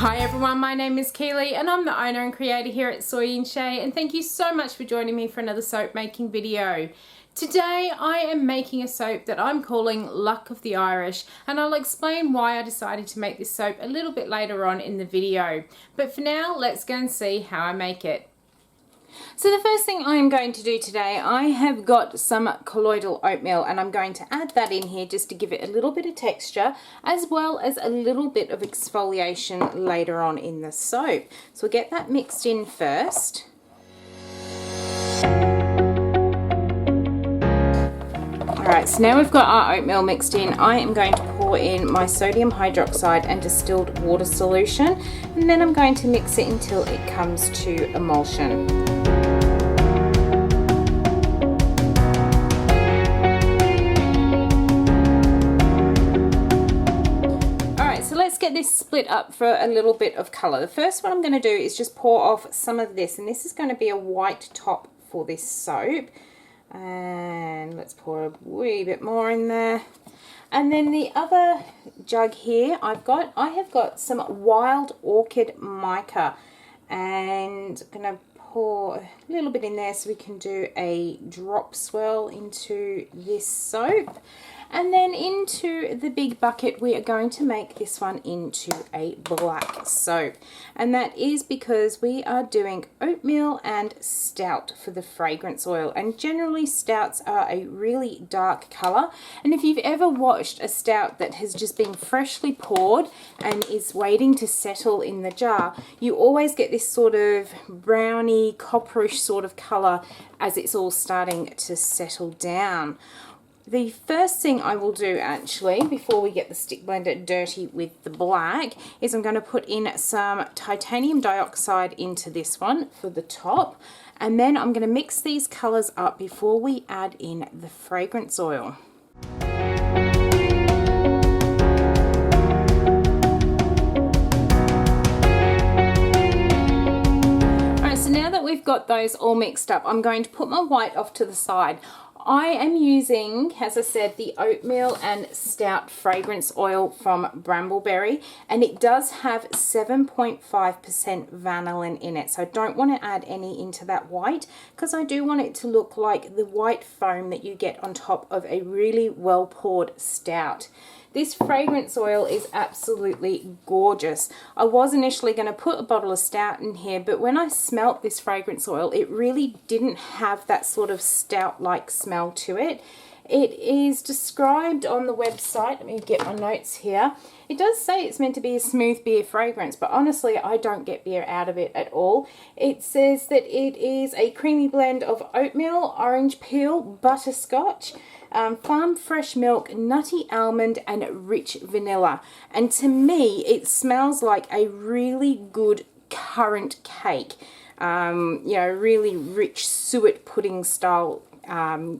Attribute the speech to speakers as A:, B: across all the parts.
A: Hi everyone, my name is Keely and I'm the owner and creator here at Soy and Shea, and thank you so much for joining me for another soap making video. Today I am making a soap that I'm calling Luck of the Irish, and I'll explain why I decided to make this soap a little bit later on in the video. But for now, let's go and see how I make it. So the first thing I am going to do today, I have got some colloidal oatmeal and I'm going to add that in here just to give it a little bit of texture as well as a little bit of exfoliation later on in the soap. So we'll get that mixed in first. Alright, so now we've got our oatmeal mixed in, I am going to pour in my sodium hydroxide and distilled water solution, and then I'm going to mix it until it comes to emulsion. Let's get this split up for a little bit of colour. The first one I'm going to do is just pour off some of this, and this is going to be a white top for this soap. And let's pour a wee bit more in there. And then the other jug here I have got some wild orchid mica, and I'm going to pour a little bit in there so we can do a drop swirl into this soap. And then into the big bucket we are going to make this one into a black soap, and that is because we are doing oatmeal and stout for the fragrance oil, and generally stouts are a really dark colour, and if you've ever watched a stout that has just been freshly poured and is waiting to settle in the jar, you always get this sort of browny copperish sort of colour as it's all starting to settle down. The first thing I will do actually, before we get the stick blender dirty with the black, is I'm going to put in some titanium dioxide into this one for the top, and then I'm going to mix these colours up before we add in the fragrance oil. Alright, so now that we've got those all mixed up, I'm going to put my white off to the side. I am using, as I said, the oatmeal and stout fragrance oil from Brambleberry, and it does have 7.5% vanillin in it, so I don't want to add any into that white because I do want it to look like the white foam that you get on top of a really well poured stout. This fragrance oil is absolutely gorgeous. I was initially going to put a bottle of stout in here, but when I smelt this fragrance oil, it really didn't have that sort of stout-like smell to it. It is described on the website. Let me get my notes here. It does say it's meant to be a smooth beer fragrance, but honestly, I don't get beer out of it at all. It says that it is a creamy blend of oatmeal, orange peel, butterscotch, farm fresh milk, nutty almond, and rich vanilla. And to me, it smells like a really good currant cake. You know, really rich suet pudding style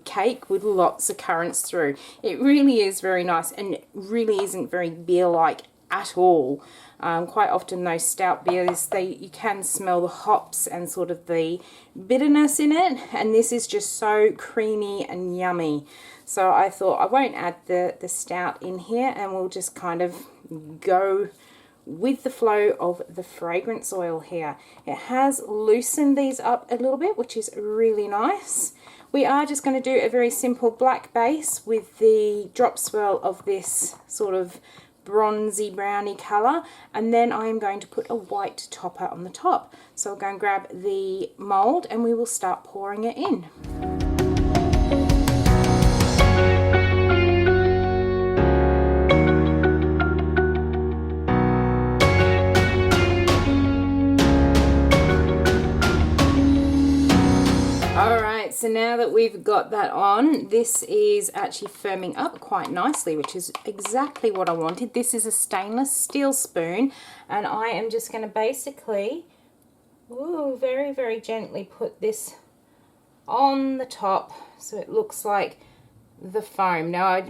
A: cake with lots of currants through. It really is very nice and really isn't very beer-like at all. Quite often those stout beers, you can smell the hops and sort of the bitterness in it, and this is just so creamy and yummy. So I thought I won't add the stout in here, and we'll just kind of go with the flow of the fragrance oil here. It has loosened these up a little bit, which is really nice. We are just going to do a very simple black base with the drop swirl of this sort of bronzy browny colour, and then I am going to put a white topper on the top. So I'll go and grab the mould and we will start pouring it in. So now that we've got that on, this is actually firming up quite nicely, which is exactly what I wanted. This is a stainless steel spoon, and I am just going to basically, very, very gently put this on the top so it looks like the foam. Now,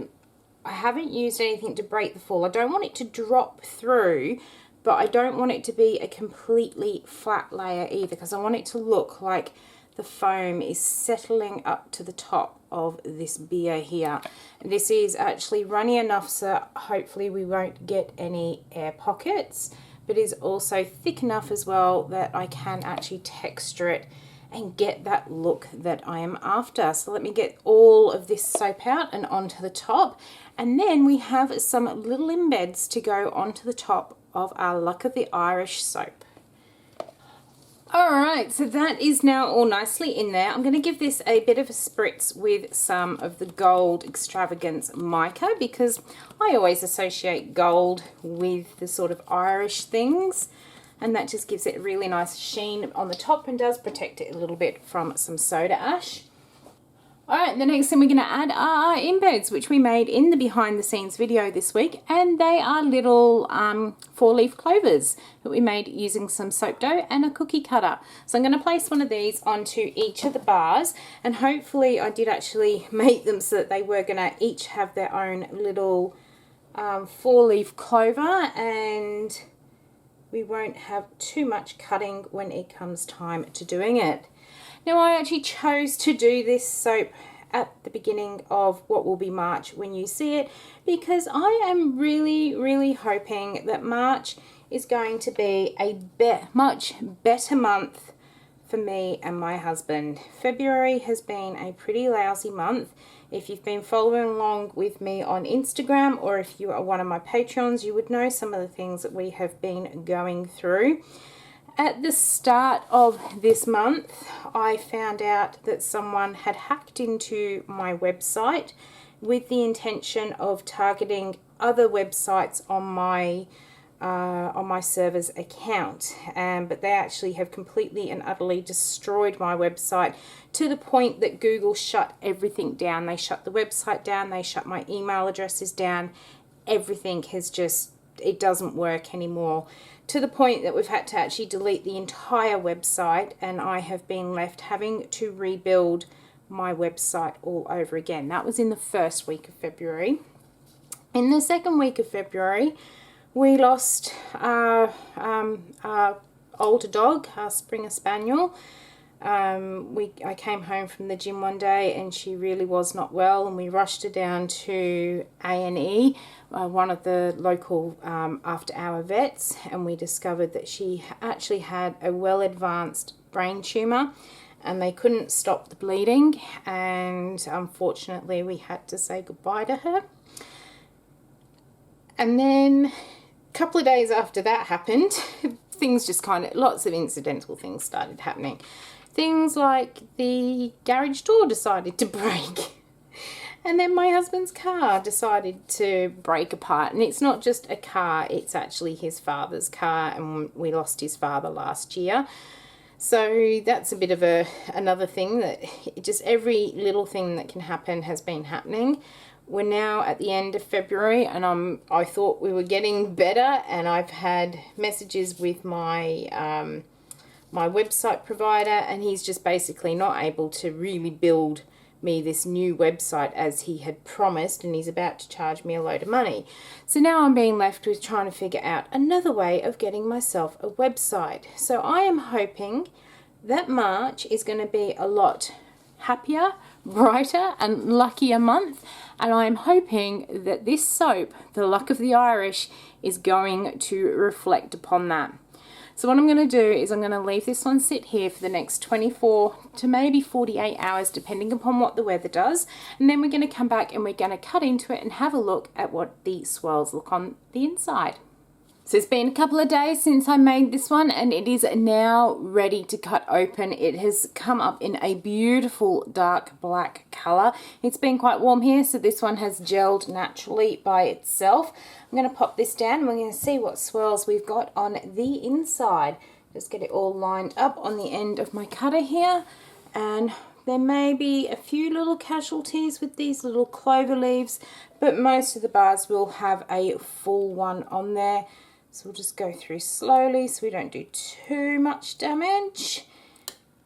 A: I haven't used anything to break the fall. I don't want it to drop through, but I don't want it to be a completely flat layer either, because I want it to look like the foam is settling up to the top of this beer here. This is actually runny enough so hopefully we won't get any air pockets, but is also thick enough as well that I can actually texture it and get that look that I am after. So let me get all of this soap out and onto the top. And then we have some little embeds to go onto the top of our Luck of the Irish soap. Alright, so that is now all nicely in there. I'm going to give this a bit of a spritz with some of the Gold Extravagance mica, because I always associate gold with the sort of Irish things, and that just gives it a really nice sheen on the top and does protect it a little bit from some soda ash. Alright, the next thing we're going to add are our embeds, which we made in the behind the scenes video this week, and they are little 4-leaf clovers that we made using some soap dough and a cookie cutter. So I'm going to place one of these onto each of the bars, and hopefully I did actually make them so that they were going to each have their own little 4-leaf clover, and we won't have too much cutting when it comes time to doing it. Now, I actually chose to do this soap at the beginning of what will be March when you see it, because I am really hoping that March is going to be a much better month for me and my husband. February has been a pretty lousy month. If you've been following along with me on Instagram, or if you are one of my Patreons, you would know some of the things that we have been going through. At the start of this month, I found out that someone had hacked into my website with the intention of targeting other websites on my server's account, but they actually have completely and utterly destroyed my website to the point that Google shut everything down. They shut the website down, they shut my email addresses down. Everything has just, it doesn't work anymore, to the point that we've had to actually delete the entire website, and I have been left having to rebuild my website all over again. That was in the first week of February. In the second week of February, we lost our older dog, our Springer Spaniel. I came home from the gym one day and she really was not well, and we rushed her down to A&E, one of the local after-hour vets, and we discovered that she actually had a well-advanced brain tumour and they couldn't stop the bleeding, and unfortunately we had to say goodbye to her. And then a couple of days after that happened, things just kind of, lots of incidental things started happening. Things like the garage door decided to break. And then my husband's car decided to break apart. And it's not just a car, it's actually his father's car, and we lost his father last year. So that's a bit of another thing, that just every little thing that can happen has been happening. We're now at the end of February, and I thought we were getting better, and I've had messages with my my website provider, and he's just basically not able to really build me this new website as he had promised, and he's about to charge me a load of money. So now I'm being left with trying to figure out another way of getting myself a website. So I am hoping that March is going to be a lot happier, brighter and luckier month, and I'm hoping that this soap, the Luck of the Irish, is going to reflect upon that. So what I'm going to do is I'm going to leave this one sit here for the next 24 to maybe 48 hours, depending upon what the weather does. And then we're going to come back and we're going to cut into it and have a look at what the swirls look on the inside. So it's been a couple of days since I made this one, and it is now ready to cut open. It has come up in a beautiful dark black colour. It's been quite warm here, so this one has gelled naturally by itself. I'm going to pop this down and we're going to see what swirls we've got on the inside. Just get it all lined up on the end of my cutter here, and there may be a few little casualties with these little clover leaves, but most of the bars will have a full one on there. So we'll just go through slowly so we don't do too much damage,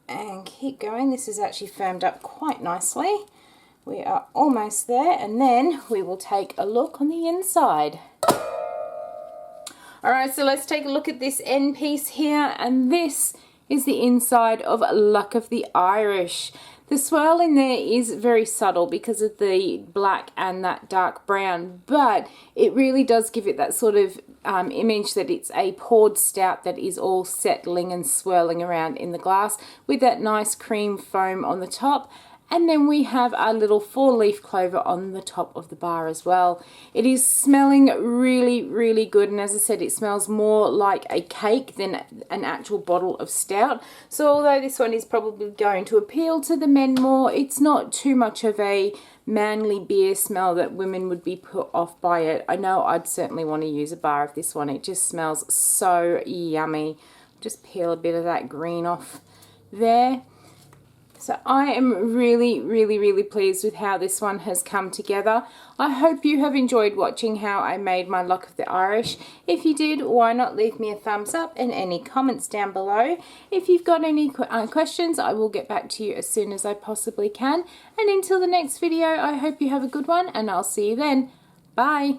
A: and keep going. This is actually firmed up quite nicely. We are almost there, and then we will take a look on the inside. Alright, so let's take a look at this end piece here, and this is the inside of Luck of the Irish. The swirl in there is very subtle because of the black and that dark brown, but it really does give it that sort of image that it's a poured stout that is all settling and swirling around in the glass with that nice cream foam on the top. And then we have our little 4-leaf clover on the top of the bar as well. It is smelling really, really good. And as I said, it smells more like a cake than an actual bottle of stout. So although this one is probably going to appeal to the men more, it's not too much of a manly beer smell that women would be put off by it. I know I'd certainly want to use a bar of this one. It just smells so yummy. Just peel a bit of that green off there. So I am really, really, really pleased with how this one has come together. I hope you have enjoyed watching how I made my Lock of the Irish. If you did, why not leave me a thumbs up and any comments down below. If you've got any questions, I will get back to you as soon as I possibly can. And until the next video, I hope you have a good one and I'll see you then. Bye.